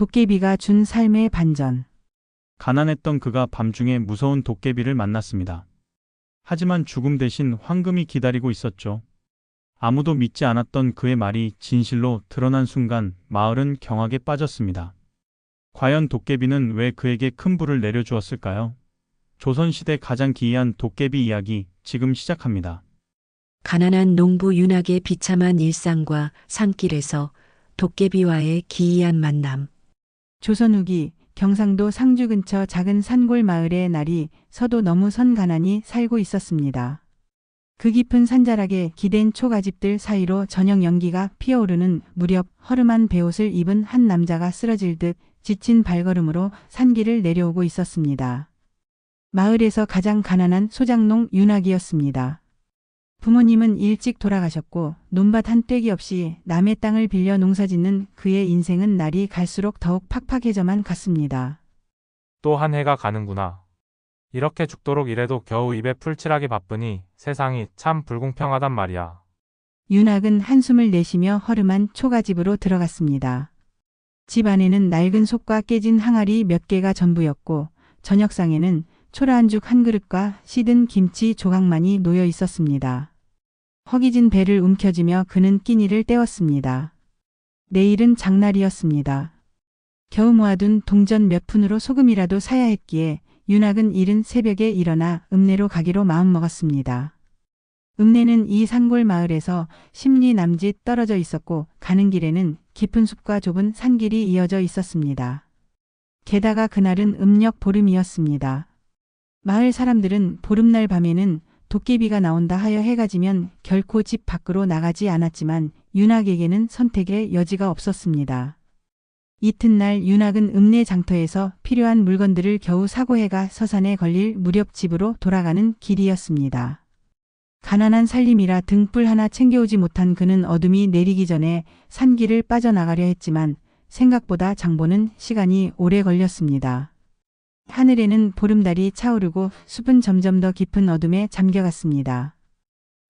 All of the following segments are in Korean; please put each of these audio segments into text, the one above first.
도깨비가 준 삶의 반전. 가난했던 그가 밤중에 무서운 도깨비를 만났습니다. 하지만 죽음 대신 황금이 기다리고 있었죠. 아무도 믿지 않았던 그의 말이 진실로 드러난 순간 마을은 경악에 빠졌습니다. 과연 도깨비는 왜 그에게 큰 불을 내려주었을까요? 조선시대 가장 기이한 도깨비 이야기 지금 시작합니다. 가난한 농부 윤학의 비참한 일상과 산길에서 도깨비와의 기이한 만남. 조선 후기 경상도 상주 근처 작은 산골 마을에 날이 서도 너무 선 가난이 살고 있었습니다. 그 깊은 산자락에 기댄 초가집들 사이로 저녁 연기가 피어오르는 무렵 허름한 베옷을 입은 한 남자가 쓰러질 듯 지친 발걸음으로 산길을 내려오고 있었습니다. 마을에서 가장 가난한 소장농 윤학이었습니다. 부모님은 일찍 돌아가셨고 논밭 한 떼기 없이 남의 땅을 빌려 농사짓는 그의 인생은 날이 갈수록 더욱 팍팍해져만 갔습니다. 또 한 해가 가는구나. 이렇게 죽도록 일해도 겨우 입에 풀칠하기 바쁘니 세상이 참 불공평하단 말이야. 윤학은 한숨을 내쉬며 허름한 초가집으로 들어갔습니다. 집 안에는 낡은 솥과 깨진 항아리 몇 개가 전부였고 저녁상에는 초라한 죽 한 그릇과 시든 김치 조각만이 놓여 있었습니다. 허기진 배를 움켜쥐며 그는 끼니를 때웠습니다. 내일은 장날이었습니다. 겨우 모아둔 동전 몇 푼으로 소금이라도 사야 했기에 윤학은 이른 새벽에 일어나 읍내로 가기로 마음먹었습니다. 읍내는 이 산골 마을에서 10리 남짓 떨어져 있었고 가는 길에는 깊은 숲과 좁은 산길이 이어져 있었습니다. 게다가 그날은 음력 보름이었습니다. 마을 사람들은 보름날 밤에는 도깨비가 나온다 하여 해가 지면 결코 집 밖으로 나가지 않았지만 윤학에게는 선택의 여지가 없었습니다. 이튿날 윤학은 읍내 장터에서 필요한 물건들을 겨우 사고 해가 서산에 걸릴 무렵 집으로 돌아가는 길이었습니다. 가난한 살림이라 등불 하나 챙겨오지 못한 그는 어둠이 내리기 전에 산길을 빠져나가려 했지만 생각보다 장보는 시간이 오래 걸렸습니다. 하늘에는 보름달이 차오르고 숲은 점점 더 깊은 어둠에 잠겨갔습니다.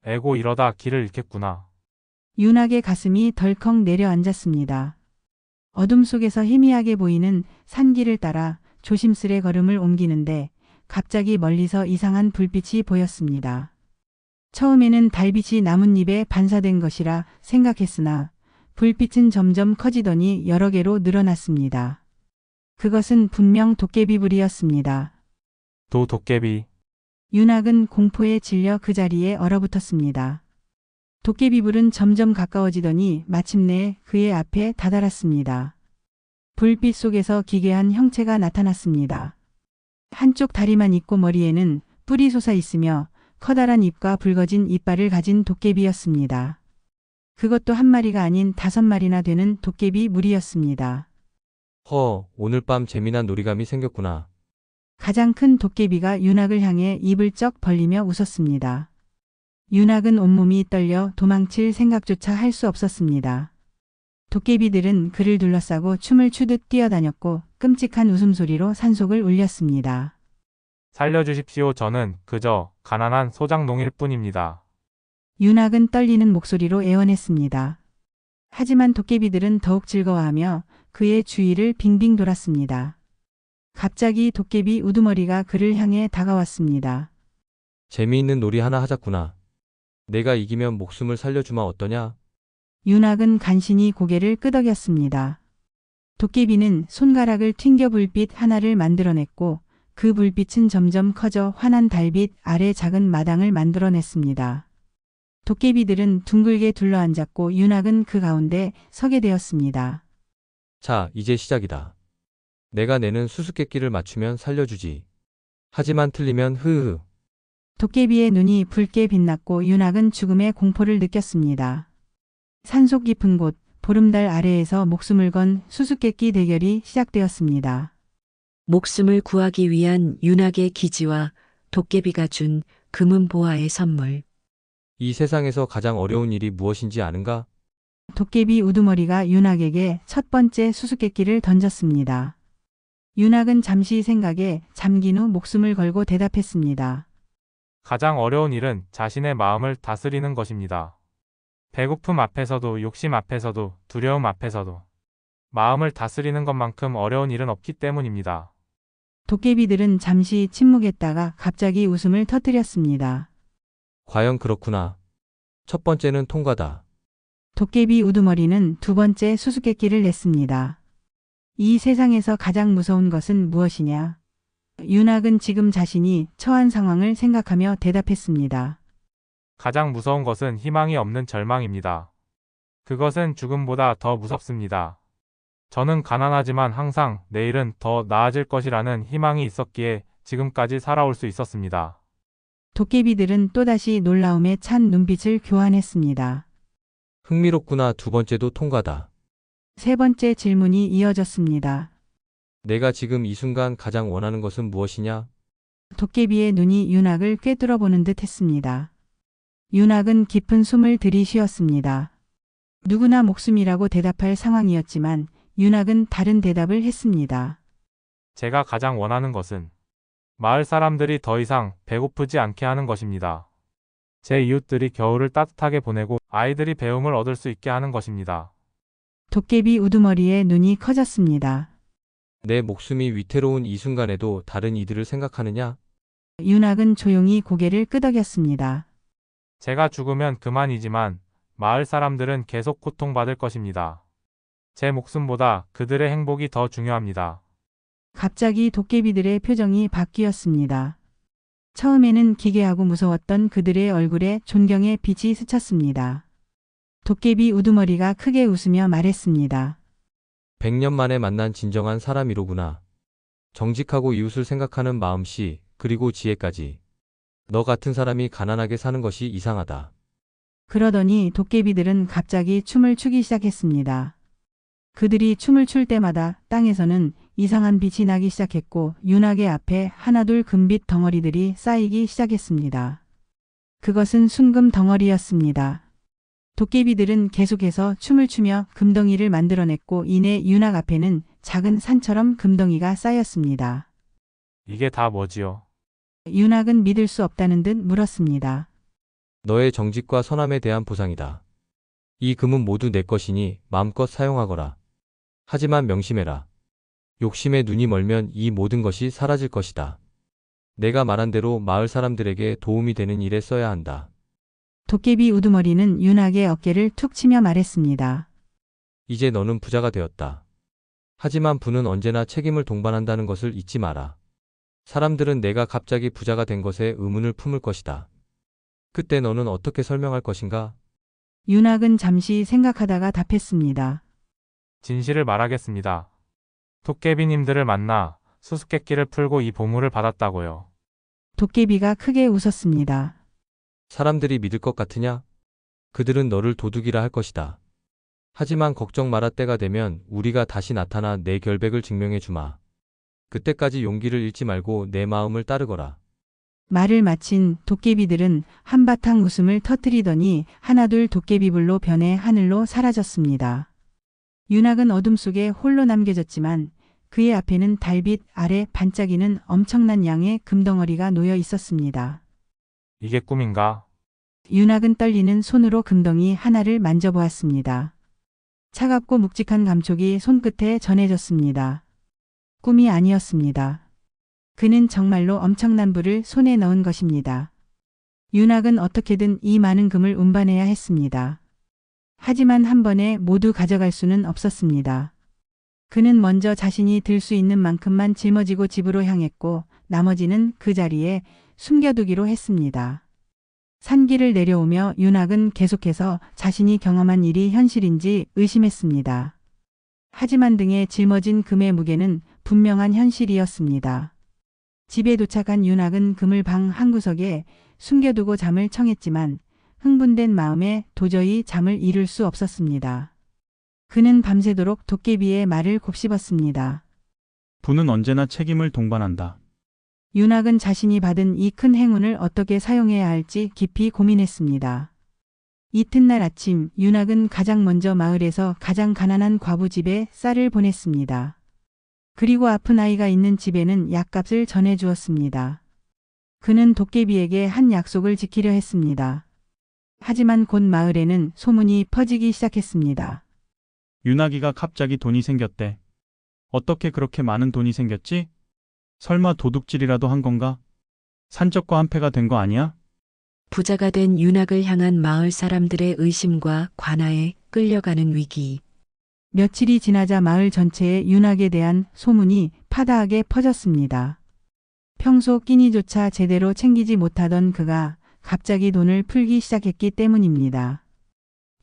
에고 이러다 길을 잃겠구나. 윤학의 가슴이 덜컥 내려앉았습니다. 어둠 속에서 희미하게 보이는 산길을 따라 조심스레 걸음을 옮기는데 갑자기 멀리서 이상한 불빛이 보였습니다. 처음에는 달빛이 나뭇잎에 반사된 것이라 생각했으나 불빛은 점점 커지더니 여러 개로 늘어났습니다. 그것은 분명 도깨비불이었습니다. 도깨비. 윤학은 공포에 질려 그 자리에 얼어붙었습니다. 도깨비불은 점점 가까워지더니 마침내 그의 앞에 다다랐습니다. 불빛 속에서 기괴한 형체가 나타났습니다. 한쪽 다리만 있고 머리에는 뿔이 솟아 있으며 커다란 입과 붉어진 이빨을 가진 도깨비였습니다. 그것도 한 마리가 아닌 5마리나 되는 도깨비 무리였습니다. 오늘 밤 재미난 놀이감이 생겼구나. 가장 큰 도깨비가 윤학을 향해 입을 쩍 벌리며 웃었습니다. 윤학은 온몸이 떨려 도망칠 생각조차 할 수 없었습니다. 도깨비들은 그를 둘러싸고 춤을 추듯 뛰어다녔고 끔찍한 웃음소리로 산속을 울렸습니다. 살려주십시오. 저는 그저 가난한 소장농일 뿐입니다. 윤학은 떨리는 목소리로 애원했습니다. 하지만 도깨비들은 더욱 즐거워하며 그의 주위를 빙빙 돌았습니다. 갑자기 도깨비 우두머리가 그를 향해 다가왔습니다. 재미있는 놀이 하나 하자꾸나. 내가 이기면 목숨을 살려주마 어떠냐? 윤학은 간신히 고개를 끄덕였습니다. 도깨비는 손가락을 튕겨 불빛 하나를 만들어냈고 그 불빛은 점점 커져 환한 달빛 아래 작은 마당을 만들어냈습니다. 도깨비들은 둥글게 둘러앉았고 윤학은 그 가운데 서게 되었습니다. 자, 이제 시작이다. 내가 내는 수수께끼를 맞추면 살려주지. 하지만 틀리면 흐흐. 도깨비의 눈이 붉게 빛났고 윤학은 죽음의 공포를 느꼈습니다. 산속 깊은 곳 보름달 아래에서 목숨을 건 수수께끼 대결이 시작되었습니다. 목숨을 구하기 위한 윤학의 기지와 도깨비가 준 금은 보화의 선물. 이 세상에서 가장 어려운 일이 무엇인지 아는가? 도깨비 우두머리가 윤학에게 첫 번째 수수께끼를 던졌습니다. 윤학은 잠시 생각에 잠긴 후 목숨을 걸고 대답했습니다. 가장 어려운 일은 자신의 마음을 다스리는 것입니다. 배고픔 앞에서도 욕심 앞에서도 두려움 앞에서도 마음을 다스리는 것만큼 어려운 일은 없기 때문입니다. 도깨비들은 잠시 침묵했다가 갑자기 웃음을 터뜨렸습니다. 과연 그렇구나. 첫 번째는 통과다. 도깨비 우두머리는 두 번째 수수께끼를 냈습니다. 이 세상에서 가장 무서운 것은 무엇이냐? 윤학은 지금 자신이 처한 상황을 생각하며 대답했습니다. 가장 무서운 것은 희망이 없는 절망입니다. 그것은 죽음보다 더 무섭습니다. 저는 가난하지만 항상 내일은 더 나아질 것이라는 희망이 있었기에 지금까지 살아올 수 있었습니다. 도깨비들은 또다시 놀라움에 찬 눈빛을 교환했습니다. 흥미롭구나. 두 번째도 통과다. 세 번째 질문이 이어졌습니다. 내가 지금 이 순간 가장 원하는 것은 무엇이냐? 도깨비의 눈이 윤학을 꿰뚫어 보는 듯 했습니다. 윤학은 깊은 숨을 들이쉬었습니다. 누구나 목숨이라고 대답할 상황이었지만 윤학은 다른 대답을 했습니다. 제가 가장 원하는 것은 마을 사람들이 더 이상 배고프지 않게 하는 것입니다. 제 이웃들이 겨울을 따뜻하게 보내고 아이들이 배움을 얻을 수 있게 하는 것입니다. 도깨비 우두머리의 눈이 커졌습니다. 내 목숨이 위태로운 이 순간에도 다른 이들을 생각하느냐? 윤학은 조용히 고개를 끄덕였습니다. 제가 죽으면 그만이지만 마을 사람들은 계속 고통받을 것입니다. 제 목숨보다 그들의 행복이 더 중요합니다. 갑자기 도깨비들의 표정이 바뀌었습니다. 처음에는 기괴하고 무서웠던 그들의 얼굴에 존경의 빛이 스쳤습니다. 도깨비 우두머리가 크게 웃으며 말했습니다. 100년 만에 만난 진정한 사람이로구나. 정직하고 이웃을 생각하는 마음씨, 그리고 지혜까지. 너 같은 사람이 가난하게 사는 것이 이상하다. 그러더니 도깨비들은 갑자기 춤을 추기 시작했습니다. 그들이 춤을 출 때마다 땅에서는 이상한 빛이 나기 시작했고 윤학의 앞에 하나둘 금빛 덩어리들이 쌓이기 시작했습니다. 그것은 순금 덩어리였습니다. 도깨비들은 계속해서 춤을 추며 금덩이를 만들어냈고 이내 윤학 앞에는 작은 산처럼 금덩이가 쌓였습니다. 이게 다 뭐지요? 윤학은 믿을 수 없다는 듯 물었습니다. 너의 정직과 선함에 대한 보상이다. 이 금은 모두 내 것이니 마음껏 사용하거라. 하지만 명심해라. 욕심에 눈이 멀면 이 모든 것이 사라질 것이다. 내가 말한 대로 마을 사람들에게 도움이 되는 일에 써야 한다. 도깨비 우두머리는 윤학의 어깨를 툭 치며 말했습니다. 이제 너는 부자가 되었다. 하지만 부는 언제나 책임을 동반한다는 것을 잊지 마라. 사람들은 내가 갑자기 부자가 된 것에 의문을 품을 것이다. 그때 너는 어떻게 설명할 것인가? 윤학은 잠시 생각하다가 답했습니다. 진실을 말하겠습니다. 도깨비님들을 만나 수수께끼를 풀고 이 보물을 받았다고요. 도깨비가 크게 웃었습니다. 사람들이 믿을 것 같으냐? 그들은 너를 도둑이라 할 것이다. 하지만 걱정 마라. 때가 되면 우리가 다시 나타나 내 결백을 증명해 주마. 그때까지 용기를 잃지 말고 내 마음을 따르거라. 말을 마친 도깨비들은 한바탕 웃음을 터뜨리더니 하나둘 도깨비불로 변해 하늘로 사라졌습니다. 윤학은 어둠 속에 홀로 남겨졌지만 그의 앞에는 달빛 아래 반짝이는 엄청난 양의 금덩어리가 놓여 있었습니다. 이게 꿈인가? 윤학은 떨리는 손으로 금덩이 하나를 만져보았습니다. 차갑고 묵직한 감촉이 손끝에 전해졌습니다. 꿈이 아니었습니다. 그는 정말로 엄청난 불을 손에 넣은 것입니다. 윤학은 어떻게든 이 많은 금을 운반해야 했습니다. 하지만 한 번에 모두 가져갈 수는 없었습니다. 그는 먼저 자신이 들 수 있는 만큼만 짊어지고 집으로 향했고 나머지는 그 자리에 숨겨두기로 했습니다. 산길을 내려오며 윤학은 계속해서 자신이 경험한 일이 현실인지 의심했습니다. 하지만 등에 짊어진 금의 무게는 분명한 현실이었습니다. 집에 도착한 윤학은 금을 방 한구석에 숨겨두고 잠을 청했지만 흥분된 마음에 도저히 잠을 이룰 수 없었습니다. 그는 밤새도록 도깨비의 말을 곱씹었습니다. 부는 언제나 책임을 동반한다. 윤학은 자신이 받은 이 큰 행운을 어떻게 사용해야 할지 깊이 고민했습니다. 이튿날 아침 윤학은 가장 먼저 마을에서 가장 가난한 과부 집에 쌀을 보냈습니다. 그리고 아픈 아이가 있는 집에는 약값을 전해주었습니다. 그는 도깨비에게 한 약속을 지키려 했습니다. 하지만 곧 마을에는 소문이 퍼지기 시작했습니다. 윤아기가 갑자기 돈이 생겼대. 어떻게 그렇게 많은 돈이 생겼지? 설마 도둑질이라도 한 건가? 산적과 한패가 된 거 아니야? 부자가 된 윤학을 향한 마을 사람들의 의심과 관아에 끌려가는 위기. 며칠이 지나자 마을 전체에 윤학에 대한 소문이 파다하게 퍼졌습니다. 평소 끼니조차 제대로 챙기지 못하던 그가 갑자기 돈을 풀기 시작했기 때문입니다.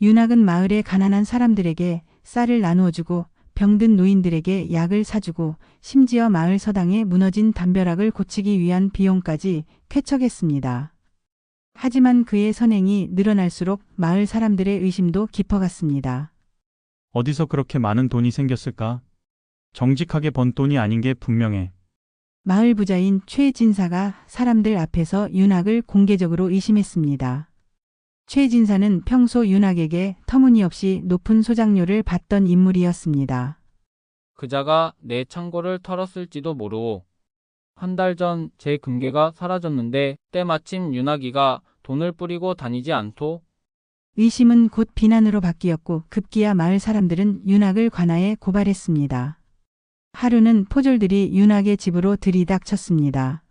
윤학은 마을의 가난한 사람들에게 쌀을 나누어주고 병든 노인들에게 약을 사주고 심지어 마을 서당에 무너진 담벼락을 고치기 위한 비용까지 쾌척했습니다. 하지만 그의 선행이 늘어날수록 마을 사람들의 의심도 깊어갔습니다. 어디서 그렇게 많은 돈이 생겼을까? 정직하게 번 돈이 아닌 게 분명해. 마을 부자인 최진사가 사람들 앞에서 윤학을 공개적으로 의심했습니다. 최진사는 평소 윤학에게 터무니없이 높은 소장료를 받던 인물이었습니다. 그자가 내 창고를 털었을지도 모르오. 한 달 전 제 금괴가 사라졌는데 때마침 윤학이가 돈을 뿌리고 다니지 않토? 의심은 곧 비난으로 바뀌었고 급기야 마을 사람들은 윤학을 관아에 고발했습니다. 하루는 포졸들이 윤학의 집으로 들이닥쳤습니다.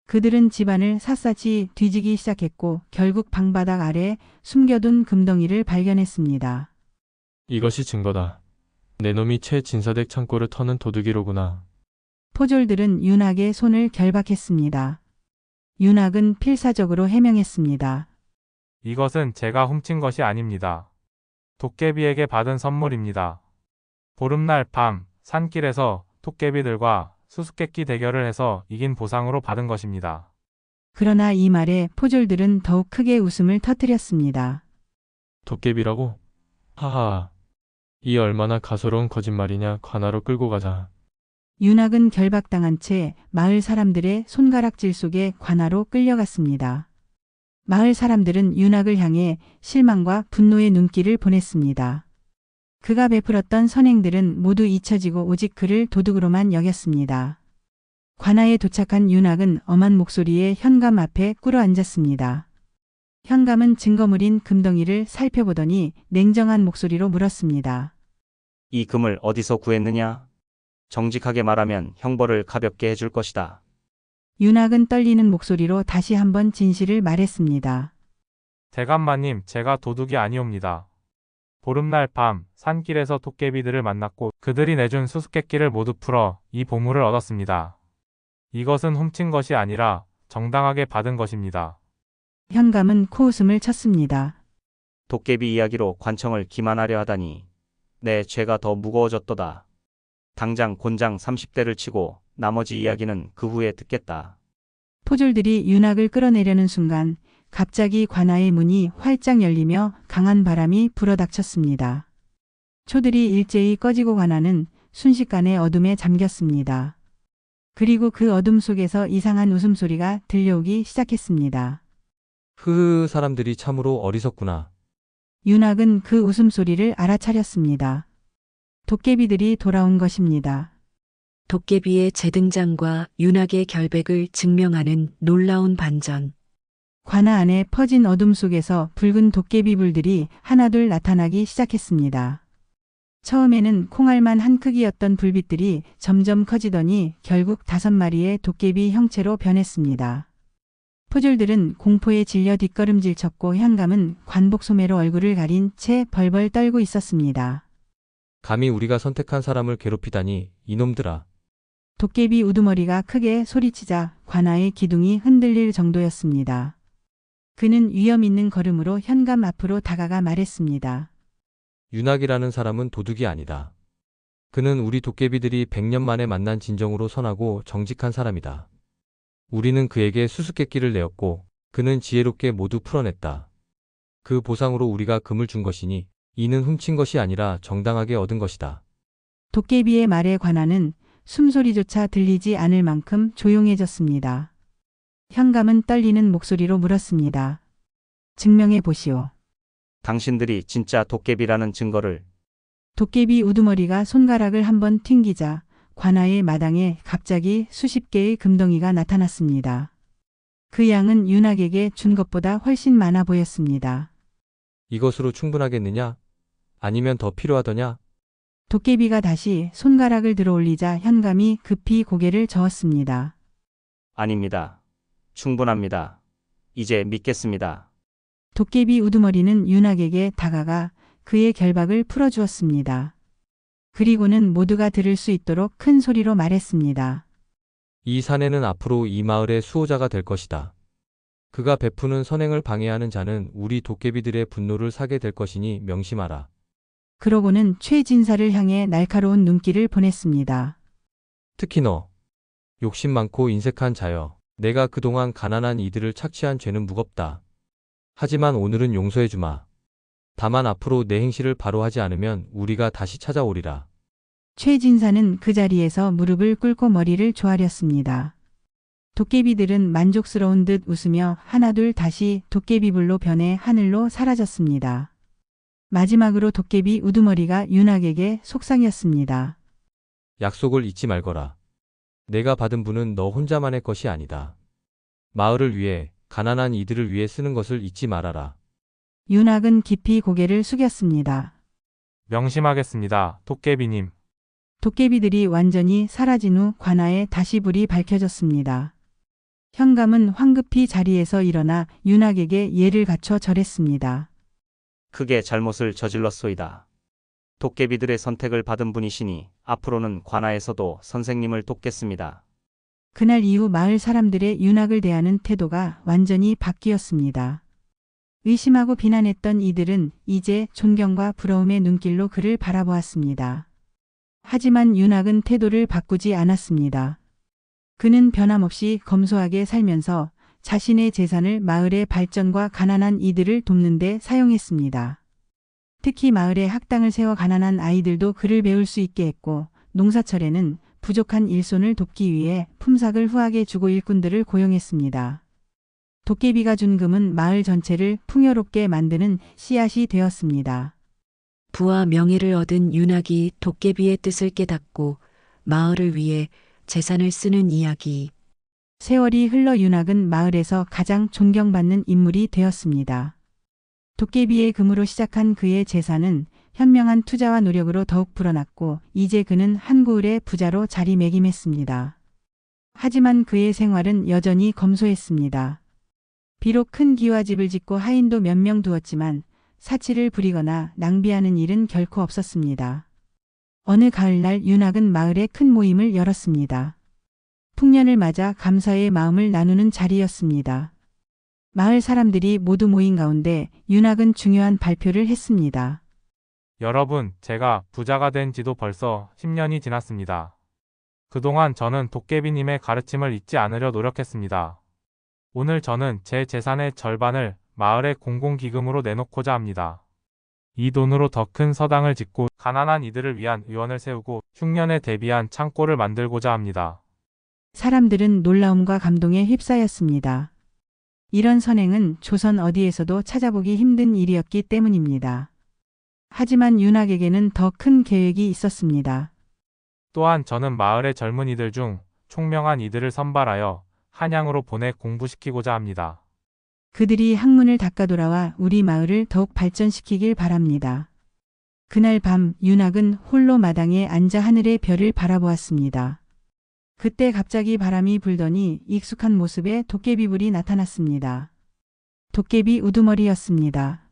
그들은 집안을 샅샅이 뒤지기 시작했고 결국 방바닥 아래 숨겨둔 금덩이를 발견했습니다. 이것이 증거다. 내 놈이 최진사댁 창고를 터는 도둑이로구나. 포졸들은 윤학의 손을 결박했습니다. 윤학은 필사적으로 해명했습니다. 이것은 제가 훔친 것이 아닙니다. 도깨비에게 받은 선물입니다. 보름날 밤 산길에서 토깨비들과 수수께끼 대결을 해서 이긴 보상으로 받은 것입니다. 그러나 이 말에 포졸들은 더욱 크게 웃음을 터뜨렸습니다. 도깨비라고? 하하. 이 얼마나 가소로운 거짓말이냐. 관아로 끌고 가자. 윤학은 결박당한 채 마을 사람들의 손가락질 속에 관아로 끌려갔습니다. 마을 사람들은 윤학을 향해 실망과 분노의 눈길을 보냈습니다. 그가 베풀었던 선행들은 모두 잊혀지고 오직 그를 도둑으로만 여겼습니다. 관아에 도착한 윤학은 엄한 목소리에 현감 앞에 꿇어앉았습니다. 현감은 증거물인 금덩이를 살펴보더니 냉정한 목소리로 물었습니다. 이 금을 어디서 구했느냐? 정직하게 말하면 형벌을 가볍게 해줄 것이다. 윤학은 떨리는 목소리로 다시 한번 진실을 말했습니다. 대감마님, 제가 도둑이 아니옵니다. 보름날 밤 산길에서 토깨비들을 만났고 그들이 내준 수수께끼를 모두 풀어 이 보물을 얻었습니다. 이것은 훔친 것이 아니라 정당하게 받은 것입니다. 현감은 코웃음을 쳤습니다. 도깨비 이야기로 관청을 기만하려 하다니 내 죄가 더 무거워졌도다. 당장 곤장 30대를 치고 나머지 이야기는 그 후에 듣겠다. 포졸들이 윤학을 끌어내려는 순간 갑자기 관아의 문이 활짝 열리며 강한 바람이 불어닥쳤습니다. 초들이 일제히 꺼지고 관아는 순식간에 어둠에 잠겼습니다. 그리고 그 어둠 속에서 이상한 웃음소리가 들려오기 시작했습니다. 흐흐, 사람들이 참으로 어리석구나. 윤학은 그 웃음소리를 알아차렸습니다. 도깨비들이 돌아온 것입니다. 도깨비의 재등장과 윤학의 결백을 증명하는 놀라운 반전. 관아 안에 퍼진 어둠 속에서 붉은 도깨비 불들이 하나둘 나타나기 시작했습니다. 처음에는 콩알만 한 크기였던 불빛들이 점점 커지더니 결국 5마리의 도깨비 형체로 변했습니다. 포졸들은 공포에 질려 뒷걸음질 쳤고 현감은 관복 소매로 얼굴을 가린 채 벌벌 떨고 있었습니다. 감히 우리가 선택한 사람을 괴롭히다니, 이놈들아. 도깨비 우두머리가 크게 소리치자 관아의 기둥이 흔들릴 정도였습니다. 그는 위험 있는 걸음으로 현감 앞으로 다가가 말했습니다. 윤학이라는 사람은 도둑이 아니다. 그는 우리 도깨비들이 100년 만에 만난 진정으로 선하고 정직한 사람이다. 우리는 그에게 수수께끼를 내었고 그는 지혜롭게 모두 풀어냈다. 그 보상으로 우리가 금을 준 것이니 이는 훔친 것이 아니라 정당하게 얻은 것이다. 도깨비의 말에 관아는 숨소리조차 들리지 않을 만큼 조용해졌습니다. 현감은 떨리는 목소리로 물었습니다. 증명해 보시오. 당신들이 진짜 도깨비라는 증거를. 도깨비 우두머리가 손가락을 한번 튕기자 관아의 마당에 갑자기 수십 개의 금덩이가 나타났습니다. 그 양은 윤학에게 준 것보다 훨씬 많아 보였습니다. 이것으로 충분하겠느냐? 아니면 더 필요하더냐? 도깨비가 다시 손가락을 들어 올리자 현감이 급히 고개를 저었습니다. 아닙니다. 충분합니다. 이제 믿겠습니다. 도깨비 우두머리는 윤학에게 다가가 그의 결박을 풀어주었습니다. 그리고는 모두가 들을 수 있도록 큰 소리로 말했습니다. 이 사내는 앞으로 이 마을의 수호자가 될 것이다. 그가 베푸는 선행을 방해하는 자는 우리 도깨비들의 분노를 사게 될 것이니 명심하라. 그러고는 최진사를 향해 날카로운 눈길을 보냈습니다. 특히 너, 욕심 많고 인색한 자여. 내가 그동안 가난한 이들을 착취한 죄는 무겁다. 하지만 오늘은 용서해주마. 다만 앞으로 내 행실을 바로 하지 않으면 우리가 다시 찾아오리라. 최진사는 그 자리에서 무릎을 꿇고 머리를 조아렸습니다. 도깨비들은 만족스러운 듯 웃으며 하나둘 다시 도깨비불로 변해 하늘로 사라졌습니다. 마지막으로 도깨비 우두머리가 윤학에게 속상이었습니다. 약속을 잊지 말거라. 내가 받은 분은 너 혼자만의 것이 아니다. 마을을 위해, 가난한 이들을 위해 쓰는 것을 잊지 말아라. 윤학은 깊이 고개를 숙였습니다. 명심하겠습니다. 도깨비님. 도깨비들이 완전히 사라진 후 관아에 다시 불이 밝혀졌습니다. 현감은 황급히 자리에서 일어나 윤학에게 예를 갖춰 절했습니다. 크게 잘못을 저질렀소이다. 도깨비들의 선택을 받은 분이시니 앞으로는 관아에서도 선생님을 돕겠습니다. 그날 이후 마을 사람들의 윤학을 대하는 태도가 완전히 바뀌었습니다. 의심하고 비난했던 이들은 이제 존경과 부러움의 눈길로 그를 바라보았습니다. 하지만 윤학은 태도를 바꾸지 않았습니다. 그는 변함없이 검소하게 살면서 자신의 재산을 마을의 발전과 가난한 이들을 돕는 데 사용했습니다. 특히 마을에 학당을 세워 가난한 아이들도 글을 배울 수 있게 했고 농사철에는 부족한 일손을 돕기 위해 품삯을 후하게 주고 일꾼들을 고용했습니다. 도깨비가 준 금은 마을 전체를 풍요롭게 만드는 씨앗이 되었습니다. 부와 명예를 얻은 윤학이 도깨비의 뜻을 깨닫고 마을을 위해 재산을 쓰는 이야기. 세월이 흘러 윤학은 마을에서 가장 존경받는 인물이 되었습니다. 도깨비의 금으로 시작한 그의 재산은 현명한 투자와 노력으로 더욱 불어났고 이제 그는 한 고을의 부자로 자리매김했습니다. 하지만 그의 생활은 여전히 검소했습니다. 비록 큰 기와집을 짓고 하인도 몇 명 두었지만 사치를 부리거나 낭비하는 일은 결코 없었습니다. 어느 가을날 윤학은 마을에 큰 모임을 열었습니다. 풍년을 맞아 감사의 마음을 나누는 자리였습니다. 마을 사람들이 모두 모인 가운데 윤학은 중요한 발표를 했습니다. 여러분, 제가 부자가 된 지도 벌써 10년이 지났습니다. 그동안 저는 도깨비님의 가르침을 잊지 않으려 노력했습니다. 오늘 저는 제 재산의 절반을 마을의 공공기금으로 내놓고자 합니다. 이 돈으로 더 큰 서당을 짓고 가난한 이들을 위한 의원을 세우고 흉년에 대비한 창고를 만들고자 합니다. 사람들은 놀라움과 감동에 휩싸였습니다. 이런 선행은 조선 어디에서도 찾아보기 힘든 일이었기 때문입니다. 하지만 윤학에게는 더 큰 계획이 있었습니다. 또한 저는 마을의 젊은이들 중 총명한 이들을 선발하여 한양으로 보내 공부시키고자 합니다. 그들이 학문을 닦아 돌아와 우리 마을을 더욱 발전시키길 바랍니다. 그날 밤 윤학은 홀로 마당에 앉아 하늘의 별을 바라보았습니다. 그때 갑자기 바람이 불더니 익숙한 모습의 도깨비불이 나타났습니다. 도깨비 우두머리였습니다.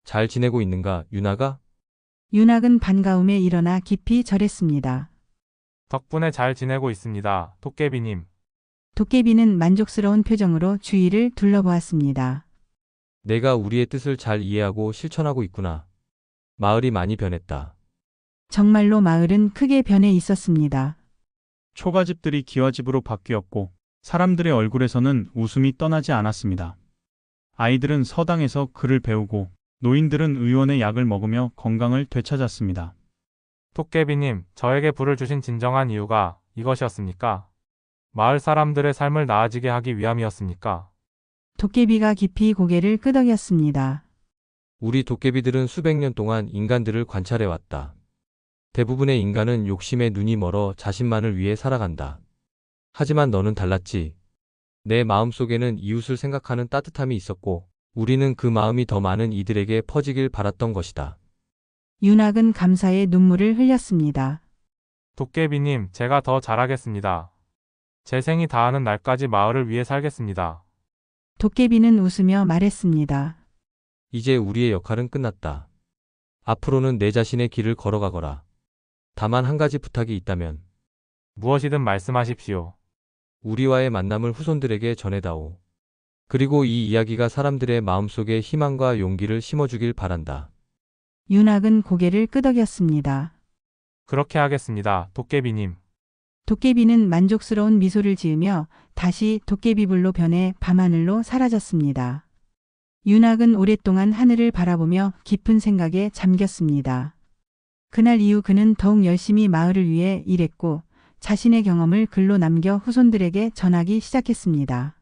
잘 지내고 있는가, 윤아가? 윤학은 반가움에 일어나 깊이 절했습니다. 덕분에 잘 지내고 있습니다. 도깨비님. 도깨비는 만족스러운 표정으로 주위를 둘러보았습니다. 내가 우리의 뜻을 잘 이해하고 실천하고 있구나. 마을이 많이 변했다. 정말로 마을은 크게 변해 있었습니다. 초가집들이 기와집으로 바뀌었고 사람들의 얼굴에서는 웃음이 떠나지 않았습니다. 아이들은 서당에서 글을 배우고 노인들은 의원의 약을 먹으며 건강을 되찾았습니다. 도깨비님, 저에게 불을 주신 진정한 이유가 이것이었습니까? 마을 사람들의 삶을 나아지게 하기 위함이었습니까? 도깨비가 깊이 고개를 끄덕였습니다. 우리 도깨비들은 수백 년 동안 인간들을 관찰해왔다. 대부분의 인간은 욕심에 눈이 멀어 자신만을 위해 살아간다. 하지만 너는 달랐지. 내 마음속에는 이웃을 생각하는 따뜻함이 있었고 우리는 그 마음이 더 많은 이들에게 퍼지길 바랐던 것이다. 윤학은 감사의 눈물을 흘렸습니다. 도깨비님, 제가 더 잘하겠습니다. 제 생이 다하는 날까지 마을을 위해 살겠습니다. 도깨비는 웃으며 말했습니다. 이제 우리의 역할은 끝났다. 앞으로는 내 자신의 길을 걸어가거라. 다만 한 가지 부탁이 있다면 무엇이든 말씀하십시오. 우리와의 만남을 후손들에게 전해다오. 그리고 이 이야기가 사람들의 마음속에 희망과 용기를 심어주길 바란다. 윤학은 고개를 끄덕였습니다. 그렇게 하겠습니다, 도깨비님. 도깨비는 만족스러운 미소를 지으며 다시 도깨비불로 변해 밤하늘로 사라졌습니다. 윤학은 오랫동안 하늘을 바라보며 깊은 생각에 잠겼습니다. 그날 이후 그는 더욱 열심히 마을을 위해 일했고 자신의 경험을 글로 남겨 후손들에게 전하기 시작했습니다.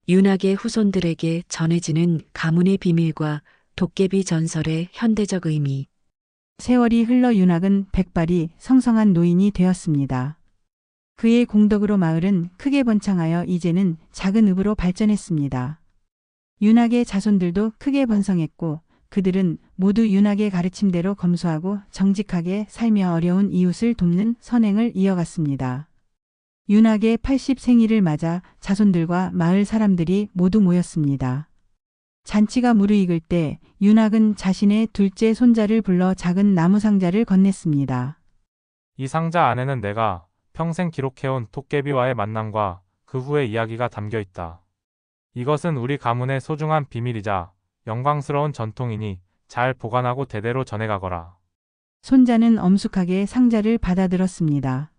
윤학의 후손들에게 전해지는 가문의 비밀과 도깨비 전설의 현대적 의미. 세월이 흘러 윤학은 백발이 성성한 노인이 되었습니다. 그의 공덕으로 마을은 크게 번창하여 이제는 작은 읍으로 발전했습니다. 윤학의 자손들도 크게 번성했고 그들은 모두 윤학의 가르침대로 검소하고 정직하게 살며 어려운 이웃을 돕는 선행을 이어갔습니다. 윤학의 80생일을 맞아 자손들과 마을 사람들이 모두 모였습니다. 잔치가 무르익을 때 윤학은 자신의 둘째 손자를 불러 작은 나무 상자를 건넸습니다. 이 상자 안에는 내가 평생 기록해온 도깨비와의 만남과 그 후의 이야기가 담겨 있다. 이것은 우리 가문의 소중한 비밀이자 영광스러운 전통이니 잘 보관하고 대대로 전해가거라. 손자는 엄숙하게 상자를 받아들었습니다.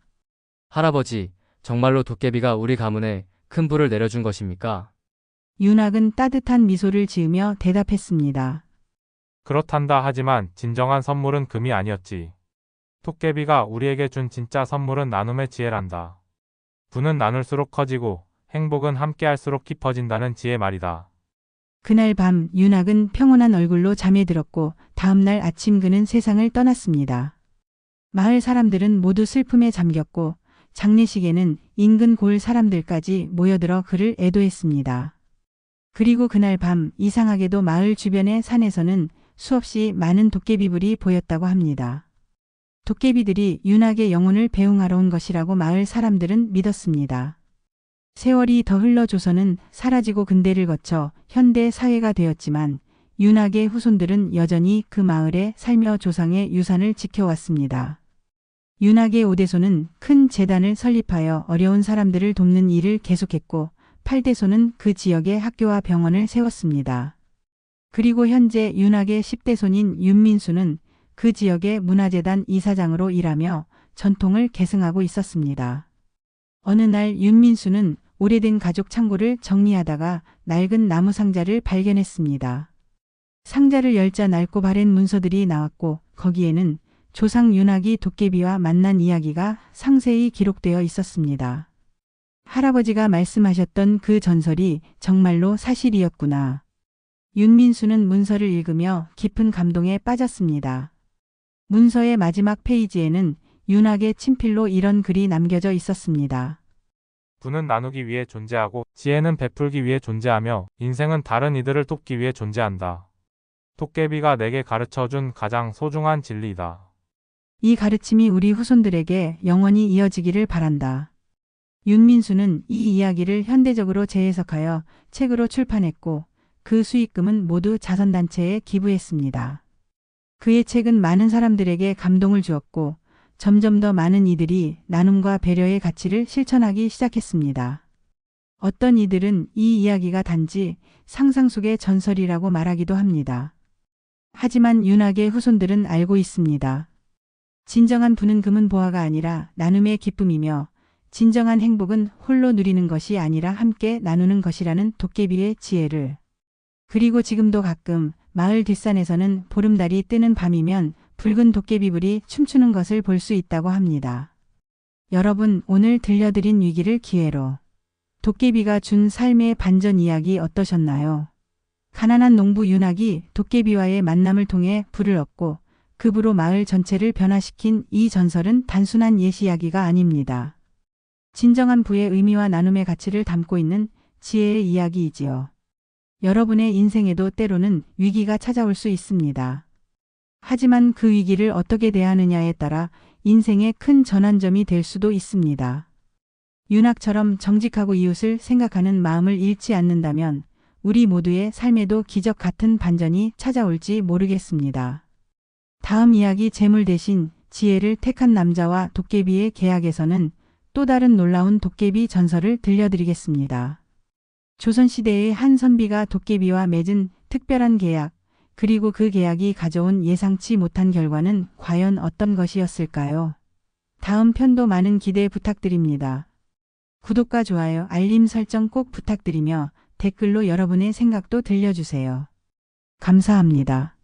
할아버지, 정말로 도깨비가 우리 가문에 큰 불을 내려준 것입니까? 윤학은 따뜻한 미소를 지으며 대답했습니다. 그렇단다. 하지만 진정한 선물은 금이 아니었지. 도깨비가 우리에게 준 진짜 선물은 나눔의 지혜란다. 부는 나눌수록 커지고 행복은 함께할수록 깊어진다는 지혜 말이다. 그날 밤 윤학은 평온한 얼굴로 잠에 들었고 다음날 아침 그는 세상을 떠났습니다. 마을 사람들은 모두 슬픔에 잠겼고 장례식에는 인근 골 사람들까지 모여들어 그를 애도했습니다. 그리고 그날 밤 이상하게도 마을 주변의 산에서는 수없이 많은 도깨비불이 보였다고 합니다. 도깨비들이 윤학의 영혼을 배웅하러 온 것이라고 마을 사람들은 믿었습니다. 세월이 더 흘러줘서는 사라지고 근대를 거쳐 현대 사회가 되었지만 윤학의 후손들은 여전히 그 마을에 살며 조상의 유산을 지켜왔습니다. 윤학의 5대손은 큰 재단을 설립하여 어려운 사람들을 돕는 일을 계속했고 8대손은 그 지역에 학교와 병원을 세웠습니다. 그리고 현재 윤학의 10대손인 윤민수는 그 지역의 문화재단 이사장으로 일하며 전통을 계승하고 있었습니다. 어느 날 윤민수는 오래된 가족 창고를 정리하다가 낡은 나무 상자를 발견했습니다. 상자를 열자 낡고 바랜 문서들이 나왔고 거기에는 조상 윤학이 도깨비와 만난 이야기가 상세히 기록되어 있었습니다. 할아버지가 말씀하셨던 그 전설이 정말로 사실이었구나. 윤민수는 문서를 읽으며 깊은 감동에 빠졌습니다. 문서의 마지막 페이지에는 윤학의 친필로 이런 글이 남겨져 있었습니다. 부는 나누기 위해 존재하고 지혜는 베풀기 위해 존재하며 인생은 다른 이들을 돕기 위해 존재한다. 도깨비가 내게 가르쳐준 가장 소중한 진리이다. 이 가르침이 우리 후손들에게 영원히 이어지기를 바란다. 윤민수는 이 이야기를 현대적으로 재해석하여 책으로 출판했고 그 수익금은 모두 자선단체에 기부했습니다. 그의 책은 많은 사람들에게 감동을 주었고 점점 더 많은 이들이 나눔과 배려의 가치를 실천하기 시작했습니다. 어떤 이들은 이 이야기가 단지 상상 속의 전설이라고 말하기도 합니다. 하지만 윤학의 후손들은 알고 있습니다. 진정한 부는 금은 보화가 아니라 나눔의 기쁨이며 진정한 행복은 홀로 누리는 것이 아니라 함께 나누는 것이라는 도깨비의 지혜를. 그리고 지금도 가끔 마을 뒷산에서는 보름달이 뜨는 밤이면 붉은 도깨비불이 춤추는 것을 볼 수 있다고 합니다. 여러분, 오늘 들려드린 위기를 기회로 도깨비가 준 삶의 반전 이야기 어떠셨나요? 가난한 농부 윤학이 도깨비와의 만남을 통해 부를 얻고 그 부로 마을 전체를 변화시킨 이 전설은 단순한 예시 이야기가 아닙니다. 진정한 부의 의미와 나눔의 가치를 담고 있는 지혜의 이야기이지요. 여러분의 인생에도 때로는 위기가 찾아올 수 있습니다. 하지만 그 위기를 어떻게 대하느냐에 따라 인생의 큰 전환점이 될 수도 있습니다. 윤학처럼 정직하고 이웃을 생각하는 마음을 잃지 않는다면 우리 모두의 삶에도 기적 같은 반전이 찾아올지 모르겠습니다. 다음 이야기 재물 대신 지혜를 택한 남자와 도깨비의 계약에서는 또 다른 놀라운 도깨비 전설을 들려드리겠습니다. 조선시대의 한 선비가 도깨비와 맺은 특별한 계약, 그리고 그 계약이 가져온 예상치 못한 결과는 과연 어떤 것이었을까요? 다음 편도 많은 기대 부탁드립니다. 구독과 좋아요, 알림 설정 꼭 부탁드리며 댓글로 여러분의 생각도 들려주세요. 감사합니다.